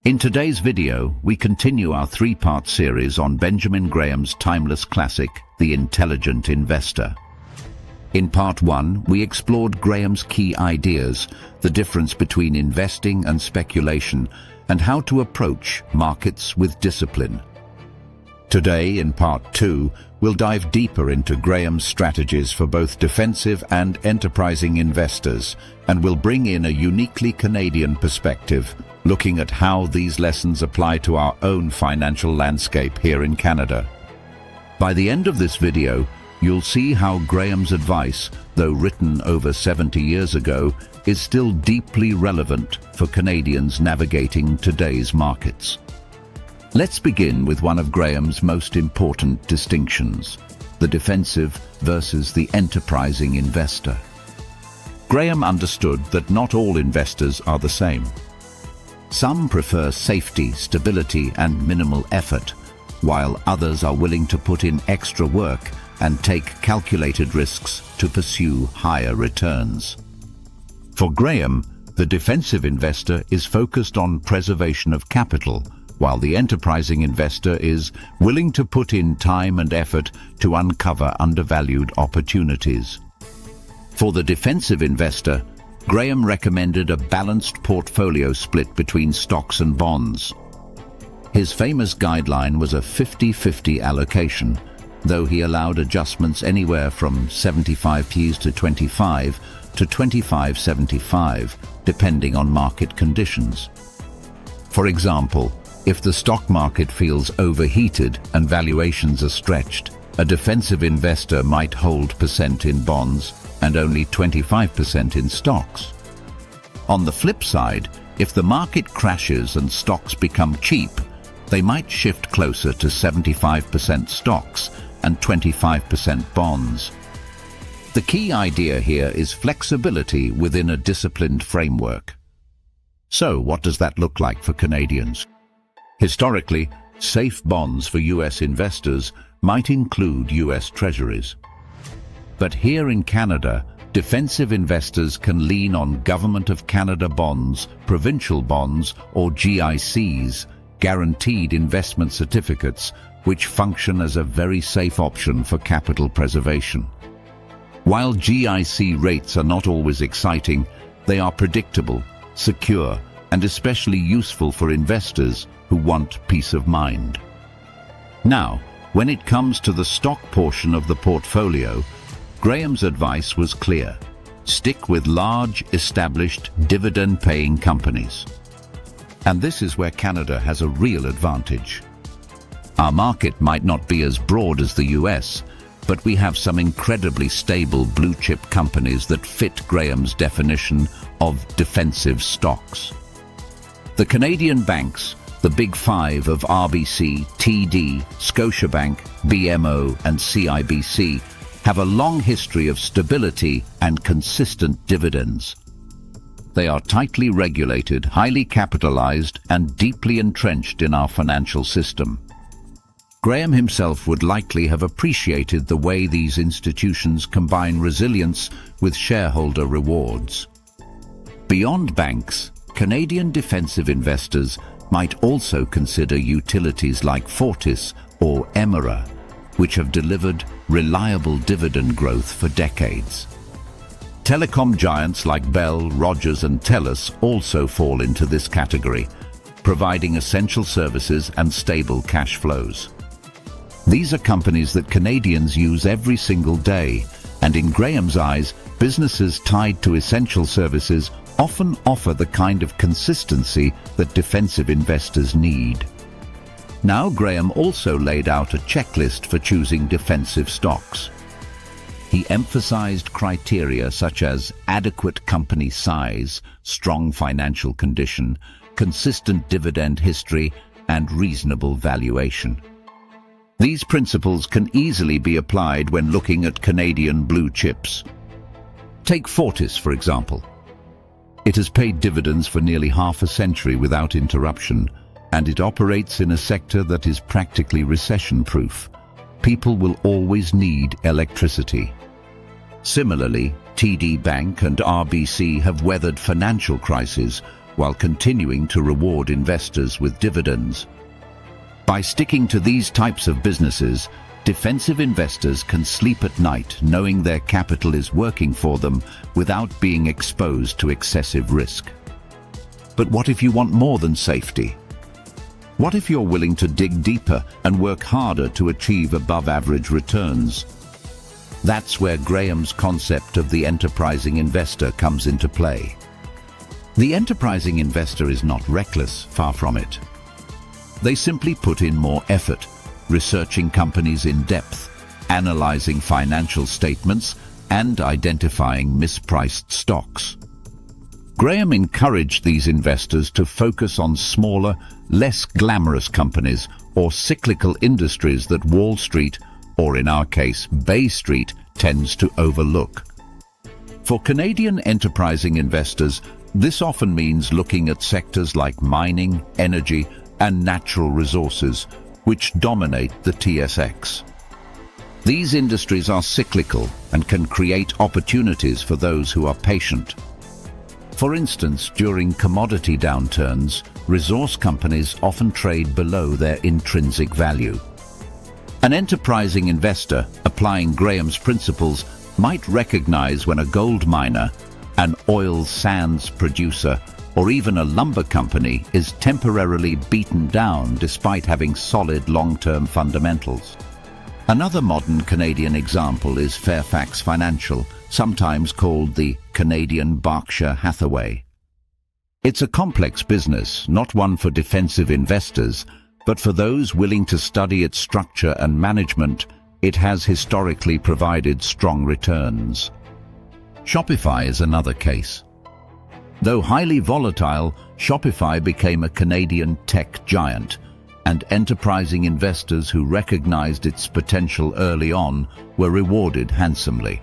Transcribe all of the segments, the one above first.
In today's video, we continue our three-part series on Benjamin Graham's timeless classic, The Intelligent Investor. In part 1, we explored Graham's key ideas, the difference between investing and speculation, and how to approach markets with discipline. Today, in part 2, we'll dive deeper into Graham's strategies for both defensive and enterprising investors, and we'll bring in a uniquely Canadian perspective, looking at how these lessons apply to our own financial landscape here in Canada. By the end of this video, you'll see how Graham's advice, though written over 70 years ago, is still deeply relevant for Canadians navigating today's markets. Let's begin with one of Graham's most important distinctions, the defensive versus the enterprising investor. Graham understood that not all investors are the same. Some prefer safety, stability, and minimal effort, while others are willing to put in extra work and take calculated risks to pursue higher returns. For Graham, the defensive investor is focused on preservation of capital, while the enterprising investor is willing to put in time and effort to uncover undervalued opportunities. For the defensive investor, Graham recommended a balanced portfolio split between stocks and bonds. His famous guideline was a 50-50 allocation, though he allowed adjustments anywhere from 75% to 25% to 25-75, depending on market conditions. For example, if the stock market feels overheated and valuations are stretched, a defensive investor might hold percent in bonds and only 25% in stocks. On the flip side, if the market crashes and stocks become cheap, they might shift closer to 75% stocks and 25% bonds. The key idea here is flexibility within a disciplined framework. So, what does that look like for Canadians? Historically, safe bonds for US investors might include US Treasuries. But here in Canada, defensive investors can lean on Government of Canada bonds, provincial bonds, or GICs, guaranteed investment certificates, which function as a very safe option for capital preservation. While GIC rates are not always exciting, they are predictable, secure, and especially useful for investors who want peace of mind. Now, when it comes to the stock portion of the portfolio, Graham's advice was clear: stick with large, established, dividend-paying companies. And this is where Canada has a real advantage. Our market might not be as broad as the US, but we have some incredibly stable blue-chip companies that fit Graham's definition of defensive stocks. The Canadian banks, the Big Five of RBC, TD, Scotiabank, BMO, and CIBC, have a long history of stability and consistent dividends. They are tightly regulated, highly capitalized, and deeply entrenched in our financial system. Graham himself would likely have appreciated the way these institutions combine resilience with shareholder rewards. Beyond banks, Canadian defensive investors might also consider utilities like Fortis or Emera, which have delivered reliable dividend growth for decades. Telecom giants like Bell, Rogers, and TELUS also fall into this category, providing essential services and stable cash flows. These are companies that Canadians use every single day, and in Graham's eyes, businesses tied to essential services often offer the kind of consistency that defensive investors need. Now, Graham also laid out a checklist for choosing defensive stocks. He emphasized criteria such as adequate company size, strong financial condition, consistent dividend history, and reasonable valuation. These principles can easily be applied when looking at Canadian blue chips. Take Fortis, for example. It has paid dividends for nearly half a century without interruption, and it operates in a sector that is practically recession-proof. People will always need electricity. Similarly, TD Bank and RBC have weathered financial crises, while continuing to reward investors with dividends. By sticking to these types of businesses, defensive investors can sleep at night knowing their capital is working for them without being exposed to excessive risk. But what if you want more than safety? What if you're willing to dig deeper and work harder to achieve above-average returns? That's where Graham's concept of the enterprising investor comes into play. The enterprising investor is not reckless, far from it. They simply put in more effort, researching companies in depth, analyzing financial statements, and identifying mispriced stocks. Graham encouraged these investors to focus on smaller, less glamorous companies or cyclical industries that Wall Street, or in our case, Bay Street, tends to overlook. For Canadian enterprising investors, this often means looking at sectors like mining, energy, and natural resources, which dominate the TSX. These industries are cyclical and can create opportunities for those who are patient. For instance, during commodity downturns, resource companies often trade below their intrinsic value. An enterprising investor, applying Graham's principles, might recognize when a gold miner, an oil sands producer, or even a lumber company is temporarily beaten down despite having solid long-term fundamentals. Another modern Canadian example is Fairfax Financial, sometimes called the Canadian Berkshire Hathaway. It's a complex business, not one for defensive investors, but for those willing to study its structure and management. It has historically provided strong returns. Shopify is another case. Though highly volatile, Shopify became a Canadian tech giant, and enterprising investors who recognized its potential early on were rewarded handsomely.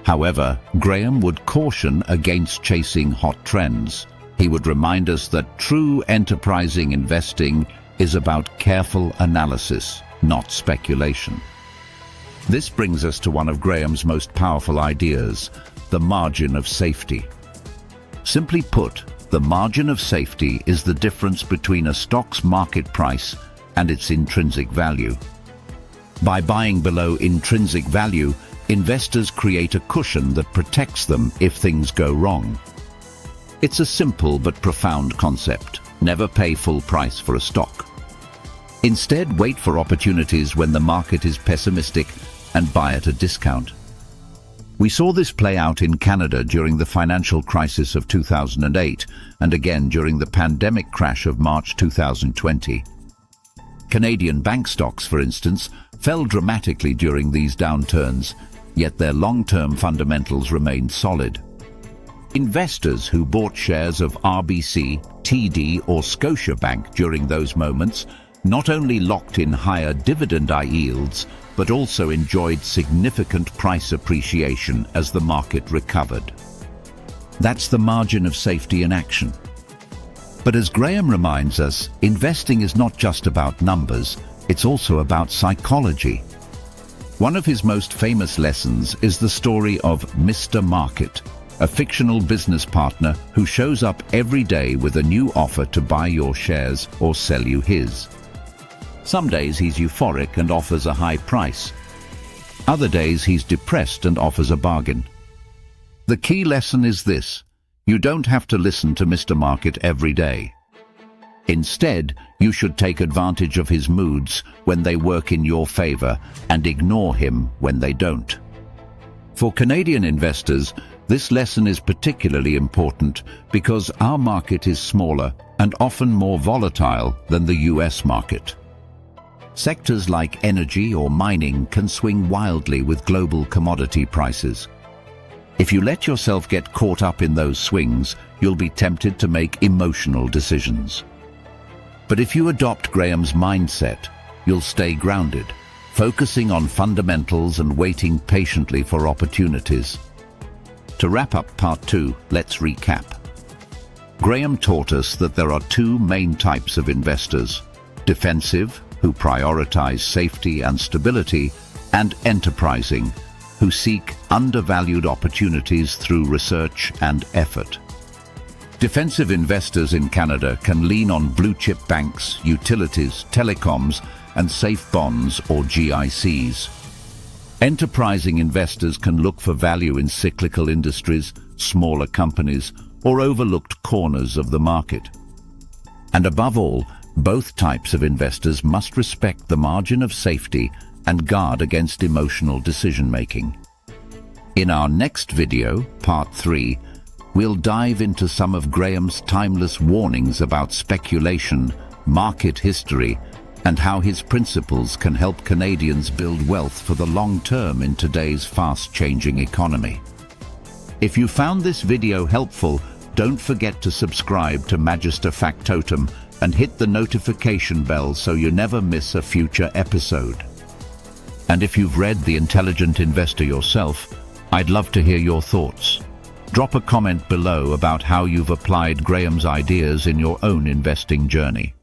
However, Graham would caution against chasing hot trends. He would remind us that true enterprising investing is about careful analysis, not speculation. This brings us to one of Graham's most powerful ideas, the margin of safety. Simply put, the margin of safety is the difference between a stock's market price and its intrinsic value. By buying below intrinsic value, investors create a cushion that protects them if things go wrong. It's a simple but profound concept. Never pay full price for a stock. Instead, wait for opportunities when the market is pessimistic and buy at a discount. We saw this play out in Canada during the financial crisis of 2008 and again during the pandemic crash of March 2020. Canadian bank stocks, for instance, fell dramatically during these downturns, yet their long-term fundamentals remained solid. Investors who bought shares of RBC, TD or Scotiabank during those moments not only locked in higher dividend yields, but also enjoyed significant price appreciation as the market recovered. That's the margin of safety in action. But as Graham reminds us, investing is not just about numbers, it's also about psychology. One of his most famous lessons is the story of Mr. Market, a fictional business partner who shows up every day with a new offer to buy your shares or sell you his. Some days he's euphoric and offers a high price. Other days he's depressed and offers a bargain. The key lesson is this: you don't have to listen to Mr. Market every day. Instead, you should take advantage of his moods when they work in your favor and ignore him when they don't. For Canadian investors, this lesson is particularly important because our market is smaller and often more volatile than the US market. Sectors like energy or mining can swing wildly with global commodity prices. If you let yourself get caught up in those swings, you'll be tempted to make emotional decisions. But if you adopt Graham's mindset, you'll stay grounded, focusing on fundamentals and waiting patiently for opportunities. To wrap up part 2, let's recap. Graham taught us that there are two main types of investors: defensive, who prioritize safety and stability, and enterprising, who seek undervalued opportunities through research and effort. Defensive investors in Canada can lean on blue-chip banks, utilities, telecoms, and safe bonds or GICs. Enterprising investors can look for value in cyclical industries, smaller companies, or overlooked corners of the market. And above all, both types of investors must respect the margin of safety and guard against emotional decision-making. In our next video, Part 3, we'll dive into some of Graham's timeless warnings about speculation, market history, and how his principles can help Canadians build wealth for the long term in today's fast-changing economy. If you found this video helpful, don't forget to subscribe to Magister Factotum and hit the notification bell so you never miss a future episode. And if you've read The Intelligent Investor yourself, I'd love to hear your thoughts. Drop a comment below about how you've applied Graham's ideas in your own investing journey.